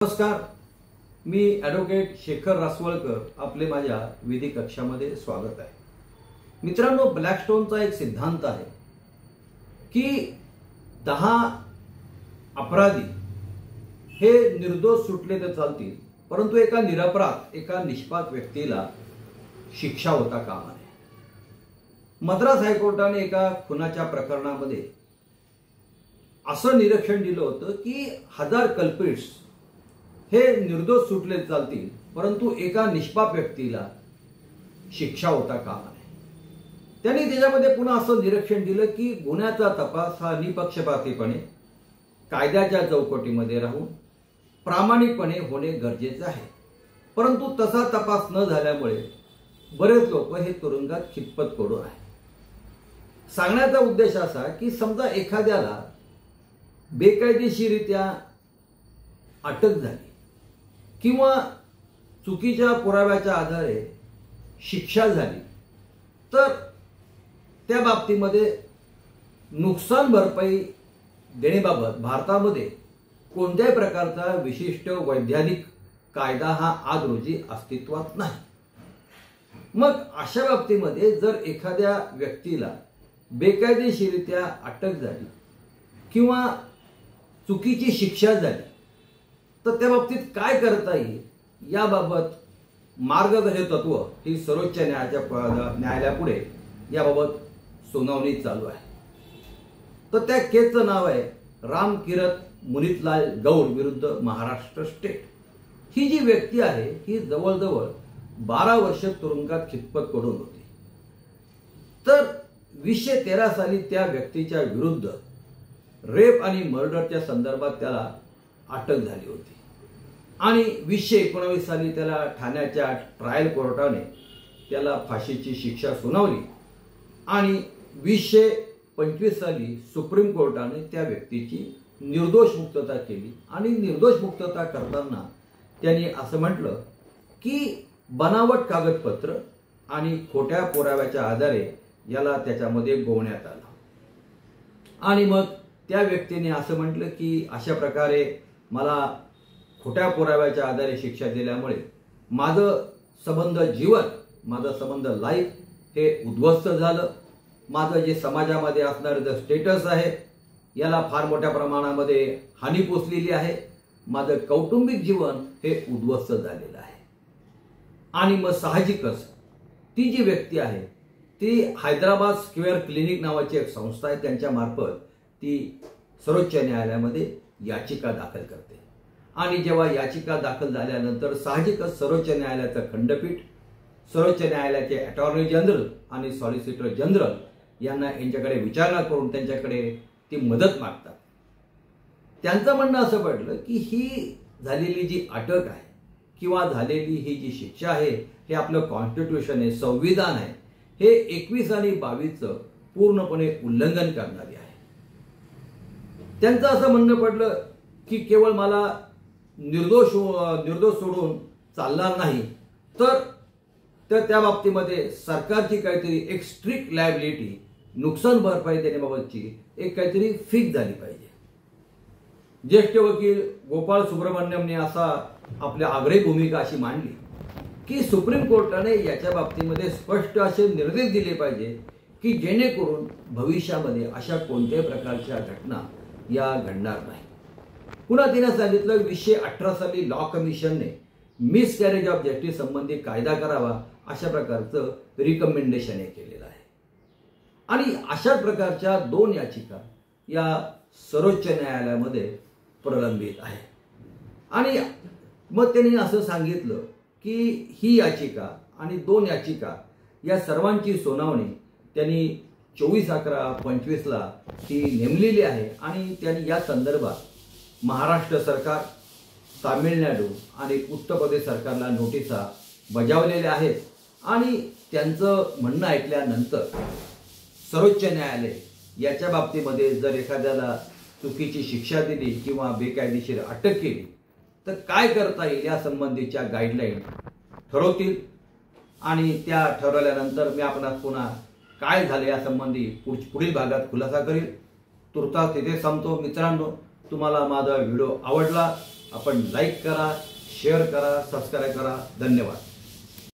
नमस्कार, मी ॲडव्होकेट शेखर रासवळकर आपले माझ्या विधी कक्षामध्ये स्वागत आहे। मित्रांनो, ब्लॅकस्टोनचा एक सिद्धांत आहे की 10 अपराधी हे निर्दोष सुटले तर चालतील, परंतु एका निरपराध एका निष्पाप व्यक्तीला शिक्षा होता कामा नये। मद्रास हायकोर्टाने एका खुनाच्या प्रकरणामध्ये असं निरीक्षण दिलं होतं की 1000 कल्प्रिट्स हे निर्दोष सुटले चालतील, परंतु एका निष्पाप व्यक्तीला शिक्षा होता कामा नये। त्यांनी त्याच्यामध्ये पुन्हा असं निरीक्षण दिलं की गुन्ह्याचा तपास हा निपक्षपातीपणे कायद्याच्या चौकटीमध्ये राहून प्रामाणिकपणे होणे गरजेचे आहे, परंतु तसा तपास न झाल्यामुळे बरेच लोक हे तुरुंगात खितपत पडून आहेत। सांगण्याचा उद्देश असा की समजा एखाद्याला बेकायदेशीरित्या अटक झाली किंवा चुकीच्या पुराव्याच्या आधारे शिक्षा झाली, तर त्या बाबतीमध्ये नुकसान भरपाई देण्याबाबत भारतामध्ये कोणत्याही प्रकारचा विशिष्ट वैधानिक कायदा हा आज रोजी अस्तित्वात नाही। मग अशा बाबतीमध्ये जर एखाद्या व्यक्तीला बेकायदेशीरित्या अटक झाली किंवा चुकीची शिक्षा झाली, तर त्या बाबतीत काय करता येईल याबाबत मार्गदर्शक तत्व ही सर्वोच्च न्यायालयापुढे याबाबत सुनावणी चालू आहे। तर त्या केसचं नाव आहे रामकिरत मुनितलाल गौड विरुद्ध महाराष्ट्र स्टेट। ही जी व्यक्ती आहे ही जवळजवळ 12 वर्ष तुरुंगात खितपत पडून होती। तर 2013 साली त्या व्यक्तीच्या विरुद्ध रेप आणि मर्डरच्या संदर्भात त्याला अटक झाली होती आणि 2019 साली त्याला ठाण्याच्या ट्रायल कोर्टाने त्याला फाशीची शिक्षा सुनावली आणि 2025 साली सुप्रीम कोर्टाने त्या व्यक्तीची निर्दोष मुक्तता केली। आणि निर्दोष मुक्तता करताना त्यांनी असं म्हटलं की बनावट कागदपत्र आणि खोट्या पुराव्याच्या आधारे याला त्याच्यामध्ये गोवण्यात आलं। आणि मग त्या व्यक्तीने असं म्हटलं की अशा प्रकारे मला खोट्या पुराव्याच्या आधारे शिक्षा दिल्यामुळे माझं संबंध जीवन, माझं संबंध लाईफ हे उद्ध्वस्त झालं। माझं जे समाजामध्ये असणारं जे स्टेटस आहे याला फार मोठ्या प्रमाणामध्ये हानी पोचलेली आहे। माझं कौटुंबिक जीवन हे उद्ध्वस्त झालेलं आहे। आणि मग साहजिकच ती जी व्यक्ती आहे ती हैदराबाद स्क्वेअर क्लिनिक नावाची एक संस्था आहे, त्यांच्या मार्फत ती सर्वोच्च न्यायालयामध्ये याचिका दाखल करते। आणि जेव्हा याचिका दाखल झाल्यानंतर साहजिकच सर्वोच्च न्यायालयाचं खंडपीठ सर्वोच्च न्यायालयाचे अटॉर्नी जनरल आणि सॉलिसिटर जनरल यांना यांच्याकडे विचारणा करून त्यांच्याकडे ती मदत मागतात। त्यांचं म्हणणं असं पडलं की ही झालेली जी अटक आहे किंवा झालेली ही जी शिक्षा आहे हे आपलं कॉन्स्टिट्यूशन आहे, संविधान आहे, हे 21 आणि 22चं पूर्णपणे उल्लंघन करणारी आहे। त्यांचं असं म्हणणं पडलं की केवळ मला निर्दोष सोडून चालणार नाही, तर त्या बाबतीमध्ये सरकारची काहीतरी एक स्ट्रिक्ट लायबिलिटी नुकसान भरपाई देण्याबाबतची एक काहीतरी फिक्स झाली पाहिजे। ज्येष्ठ वकील गोपाळ सुब्रमण्यमने असा आपल्या आग्रही भूमिका अशी मांडली की सुप्रीम कोर्टाने याच्या बाबतीमध्ये स्पष्ट असे निर्देश दिले पाहिजे की जेणेकरून भविष्यामध्ये अशा कोणत्याही प्रकारच्या घटना या घडणार नाही। पुन्हा तिने सांगितलं 2018 साली लॉ कमिशनने मिसकॅरेज ऑफ जस्टिस संबंधी कायदा करावा अशा प्रकारचं रिकमेंडेशन केलेलं आहे। आणि अशा प्रकारच्या 2 याचिका या सर्वोच्च न्यायालयामध्ये प्रलंबित आहे। आणि मग त्यांनी असं सांगितलं की ही याचिका आणि 2 याचिका या सर्वांची सुनावणी त्यांनी 24/11/25 ती नेमलेली आहे। आणि त्यांनी या संदर्भात महाराष्ट्र सरकार, तामिळनाडू आणि उत्तर प्रदेश सरकारला नोटिसा बजावलेल्या आहेत। आणि त्यांचं म्हणणं ऐकल्यानंतर सर्वोच्च न्यायालय याच्या बाबतीमध्ये जर एखाद्याला चुकीची शिक्षा दिली किंवा बेकायदेशीर अटक केली तर काय करता येईल या संबंधीच्या गाईडलाईन ठरवतील। आणि त्या ठरवल्यानंतर मी आपणास पुन्हा काय झाले यासंबंधी पुढील भागात खुलासा करील। तुर्तास तिथे थांबतो। मित्रांनो, तुम्हाला माझा व्हिडिओ आवडला आपण लाईक करा, शेअर करा, सबस्क्राईब करा. धन्यवाद.